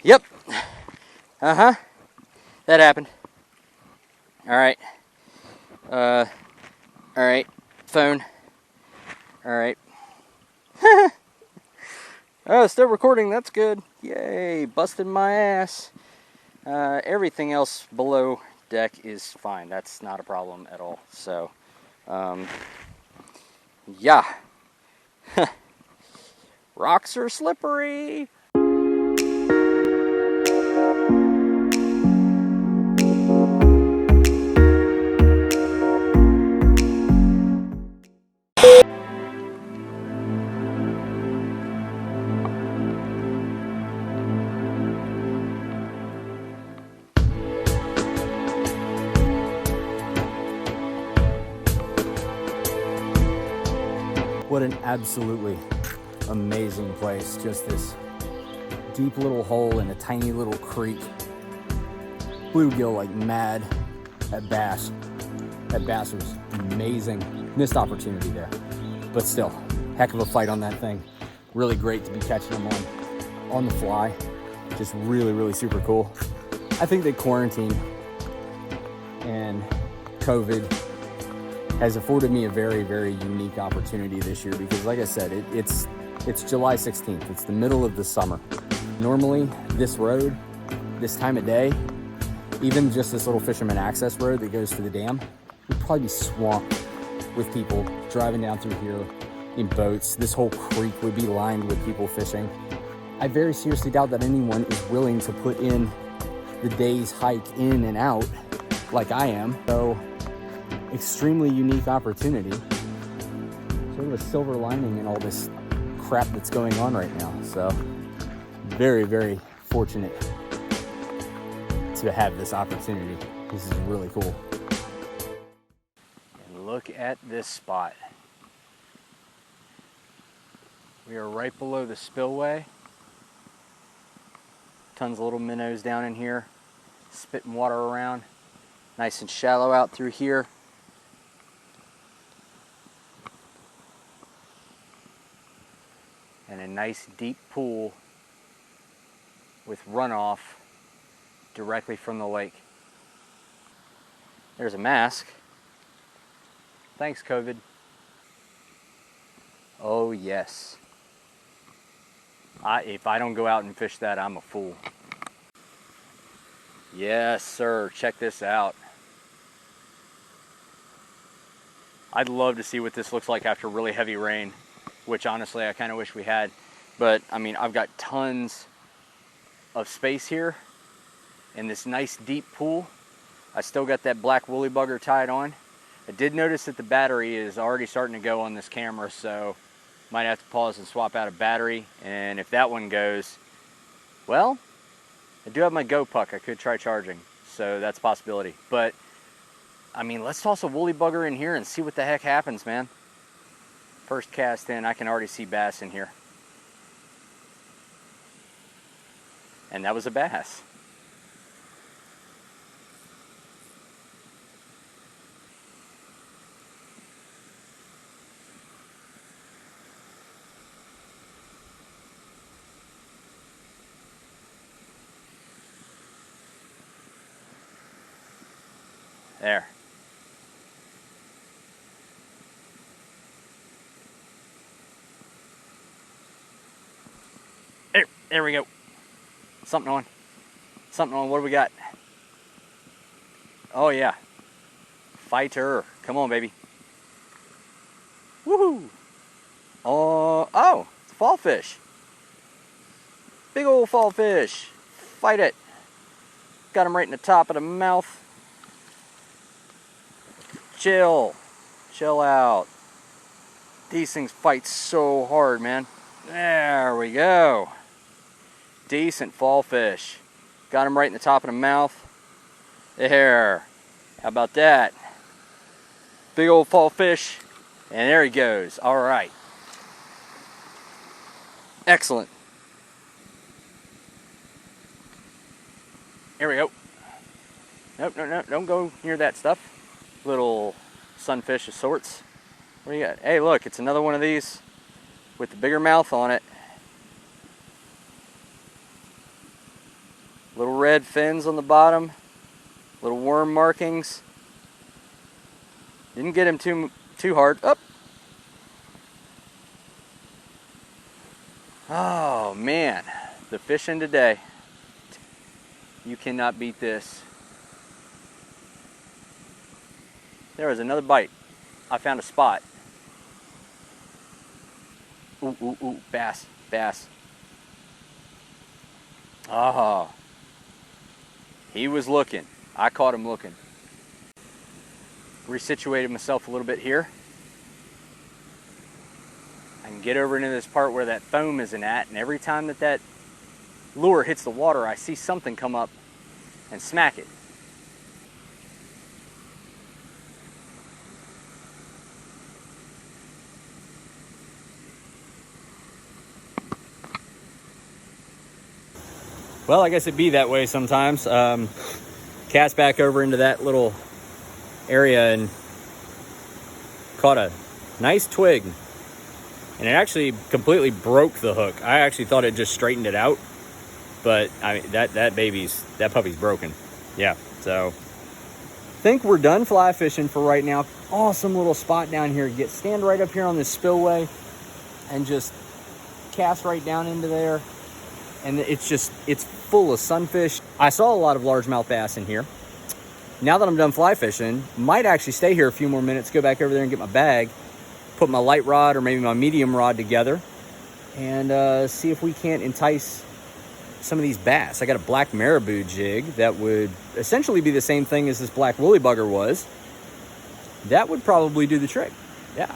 Yep. Uh-huh. That happened. Alright. Alright. Phone. Alright. Oh, still recording. That's good. Yay. Busted my ass. Everything else below deck is fine. That's not a problem at all. So, yeah. Rocks are slippery. What an absolutely amazing place. Just this deep little hole in a tiny little creek. Bluegill like mad at bass. That bass was amazing. Missed opportunity there. But still, heck of a fight on that thing. Really great to be catching them on the fly. Just really, really super cool. I think that quarantine and COVID has afforded me a very, very unique opportunity this year because, like I said, it's July 16th. It's the middle of the summer. Normally, this road, this time of day, even just this little fisherman access road that goes to the dam, would probably be swamped with people driving down through here in boats. This whole creek would be lined with people fishing. I very seriously doubt that anyone is willing to put in the day's hike in and out like I am. So, extremely unique opportunity. Sort of a silver lining in all this crap that's going on right now. So very, very fortunate to have this opportunity. This is really cool. And look at this spot. We are right below the spillway. Tons of little minnows down in here, spitting water around. Nice and shallow out through here. And a nice deep pool with runoff directly from the lake. There's a mask. Thanks, COVID. Oh yes. If I don't go out and fish that, I'm a fool. Yes, sir. Check this out. I'd love to see what this looks like after really heavy rain, which honestly I kind of wish we had. But I mean, I've got tons of space here in this nice deep pool. I still got that black woolly bugger tied on. I did notice that the battery is already starting to go on this camera, so might have to pause and swap out a battery. And if that one goes, well, I do have my Go Puck. I could try charging, so that's a possibility. But I mean, let's toss a woolly bugger in here and see what the heck happens, man. First cast in, I can already see bass in here. And that was a bass. There. There we go. Something on. Something on. What do we got? Oh, yeah. Fighter. Come on, baby. Woohoo! Oh, it's a fall fish. Big old fall fish. Fight it. Got him right in the top of the mouth. Chill. Chill out. These things fight so hard, man. There we go. Decent fall fish. Got him right in the top of the mouth. There. How about that? Big old fall fish. And there he goes. All right. Excellent. Here we go. Nope, no, don't go near that stuff. Little sunfish of sorts. What do you got? Hey, look, it's another one of these with the bigger mouth on it. red fins on the bottom, little worm markings. Didn't get him too hard. Up. Oh man, the fishing today. You cannot beat this. There was another bite. I found a spot. Ooh, ooh, ooh, bass, bass. Oh, he was looking. I caught him looking. Resituated myself a little bit here. I can get over into this part where that foam isn't at, and every time that lure hits the water, I see something come up and smack it. Well, I guess it'd be that way sometimes. Cast back over into that little area and caught a nice twig. And it actually completely broke the hook. I actually thought it just straightened it out. But I mean, that puppy's broken. Yeah, so I think we're done fly fishing for right now. Awesome little spot down here. Stand right up here on this spillway and just cast right down into there. And it's full of sunfish. I saw a lot of largemouth bass in here. Now that I'm done fly fishing, might actually stay here a few more minutes, go back over there and get my bag, put my light rod or maybe my medium rod together, and see if we can't entice some of these bass. I got a black marabou jig that would essentially be the same thing as this black woolly bugger was. That would probably do the trick. Yeah.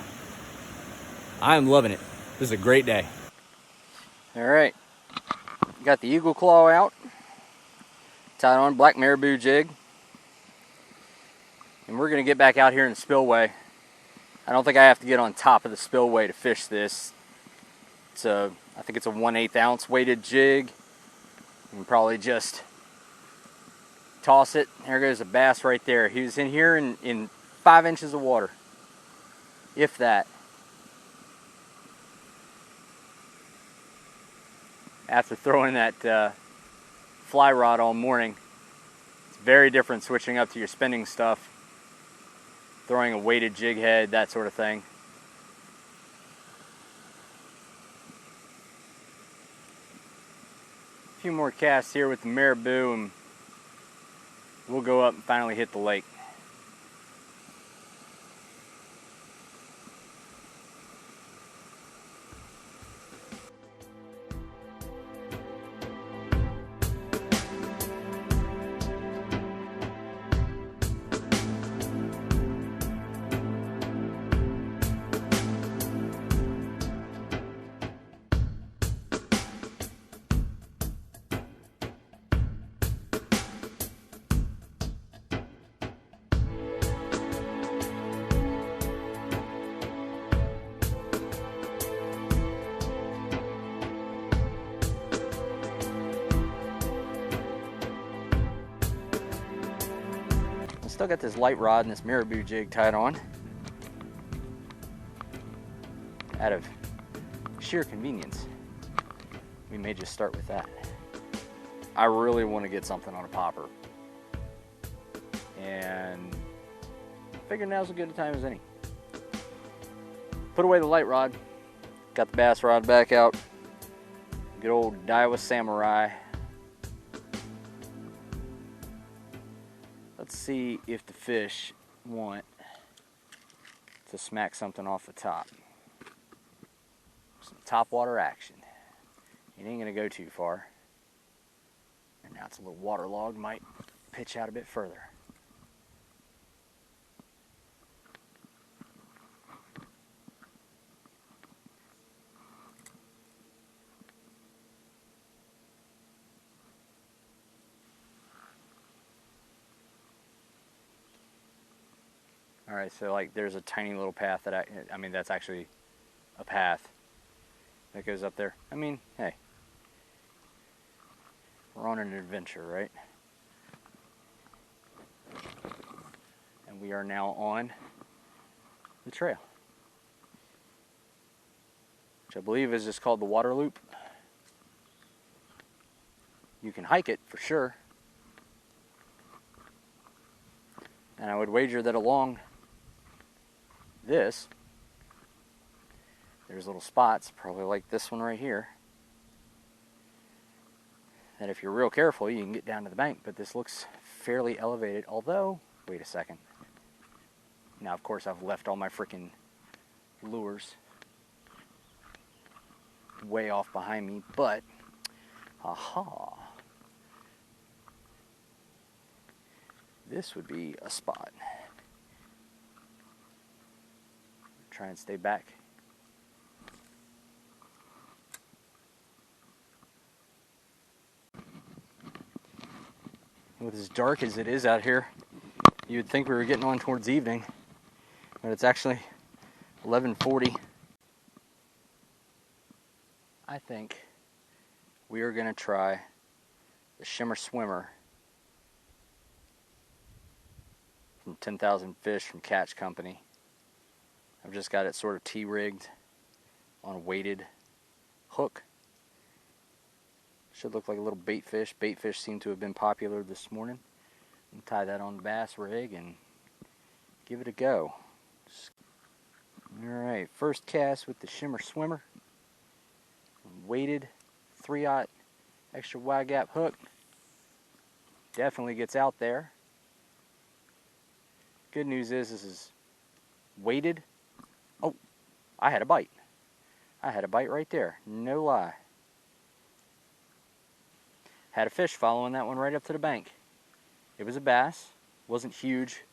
I am loving it. This is a great day. All right. Got the eagle claw out. Tied on black marabou jig. And we're going to get back out here in the spillway. I don't think I have to get on top of the spillway to fish this. I think it's a 1/8 ounce weighted jig. You can probably just toss it. There goes a bass right there. He was in here in 5 inches of water, if that. After throwing that fly rod all morning, it's very different switching up to your spinning stuff, throwing a weighted jig head, that sort of thing. A few more casts here with the marabou and we'll go up and finally hit the lake. Still got this light rod and this marabou jig tied on out of sheer convenience. We may just start with that. I really want to get something on a popper, and I figure now's as good a time as any. Put away the light rod, got the bass rod back out, good old Daiwa Samurai. Let's see if the fish want to smack something off the top. Some top water action. It ain't gonna go too far. And now it's a little waterlogged, might pitch out a bit further. All right, so like there's a tiny little path that I mean that's actually a path that goes up there. I mean, hey, we're on an adventure, right? And we are now on the trail, which I believe is just called the water loop. You can hike it for sure. And I would wager that along this, there's little spots, probably like this one right here, that if you're real careful, you can get down to the bank. But this looks fairly elevated, although, wait a second. Now, of course, I've left all my freaking lures way off behind me, but, aha. This would be a spot. Try and stay back. With as dark as it is out here, you would think we were getting on towards evening, but it's actually 11:40. I think we are going to try the Shimmer Swimmer from 10,000 Fish from Catch Company. I've just got it sort of T-rigged on a weighted hook. Should look like a little bait fish. Bait fish seem to have been popular this morning. And tie that on the bass rig and give it a go. Alright, first cast with the Shimmer Swimmer. Weighted 3/0 extra wide gap hook. Definitely gets out there. Good news is this is weighted. Oh, I had a bite. I had a bite right there. No lie. Had a fish following that one right up to the bank. It was a bass. Wasn't huge,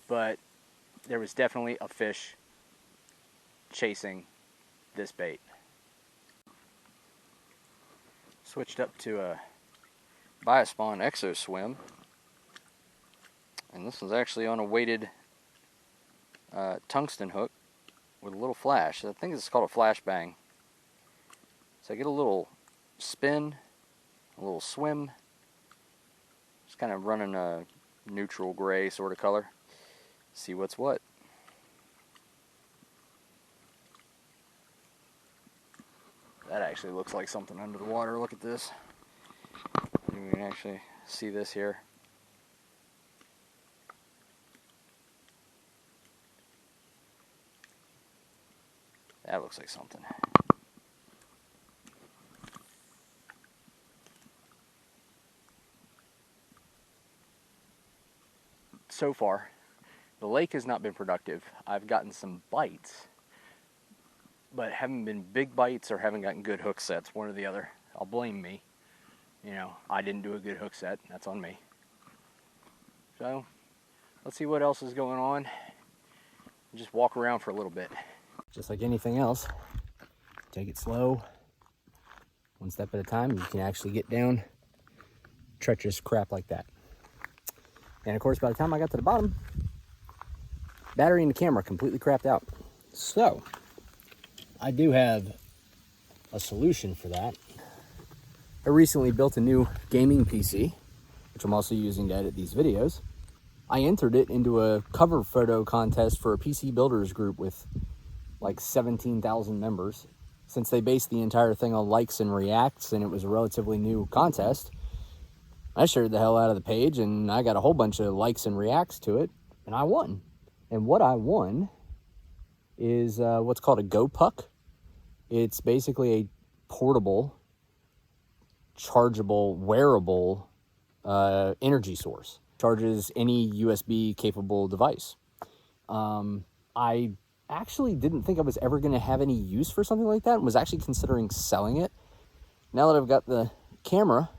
but there was definitely a fish chasing this bait. Switched up to a Biospawn Exo Swim. And this was actually on a weighted tungsten hook with a little flash. I think this is called a flash bang. So I get a little spin, a little swim. Just kind of running a neutral gray sort of color. See what's what. That actually looks like something under the water. Look at this. You can actually see this here. That looks like something. So far, the lake has not been productive. I've gotten some bites, but haven't been big bites or haven't gotten good hook sets, one or the other. I'll blame me. You know, I didn't do a good hook set. That's on me. So, let's see what else is going on. Just walk around for a little bit. Just like anything else, take it slow, one step at a time. You can actually get down treacherous crap like that. And of course, by the time I got to the bottom, battery in the camera completely crapped out. So, I do have a solution for that. I recently built a new gaming PC, which I'm also using to edit these videos. I entered it into a cover photo contest for a PC builders group with like 17,000 members. Since they based the entire thing on likes and reacts and it was a relatively new contest, I shared the hell out of the page and I got a whole bunch of likes and reacts to it and I won. And what I won is what's called a GoPuck. It's basically a portable, chargeable, wearable energy source. Charges any USB capable device. I actually didn't think I was ever going to have any use for something like that and was actually considering selling it. Now that I've got the camera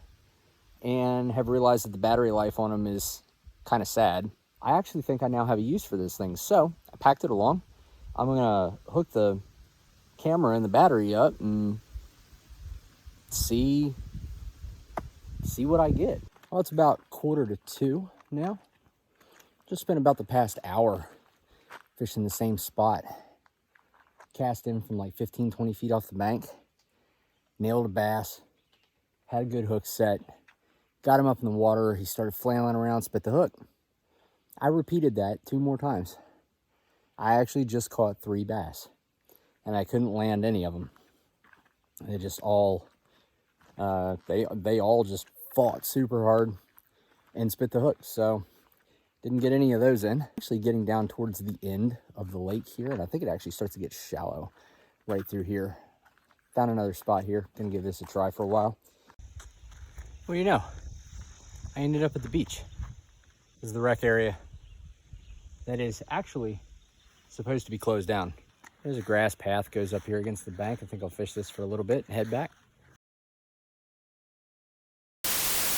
and have realized that the battery life on them is kind of sad, I actually think I now have a use for this thing. So I packed it along. I'm going to hook the camera and the battery up and see what I get. Well, it's about 1:45 now. Just spent about the past hour fishing the same spot. Cast in from like 15-20 feet off the bank. Nailed a bass. Had a good hook set. Got him up in the water. He started flailing around, spit the hook. I repeated that 2 more times. I actually just caught 3 bass. And I couldn't land any of them. They just all, they all just fought super hard and spit the hook. So Didn't get any of those in. Actually getting down towards the end of the lake here, and I think it actually starts to get shallow right through here. Found another spot here. Gonna give this a try for a while. Well, you know, I ended up at the beach. This is the rec area that is actually supposed to be closed down. There's a grass path goes up here against the bank. I think I'll fish this for a little bit and head back.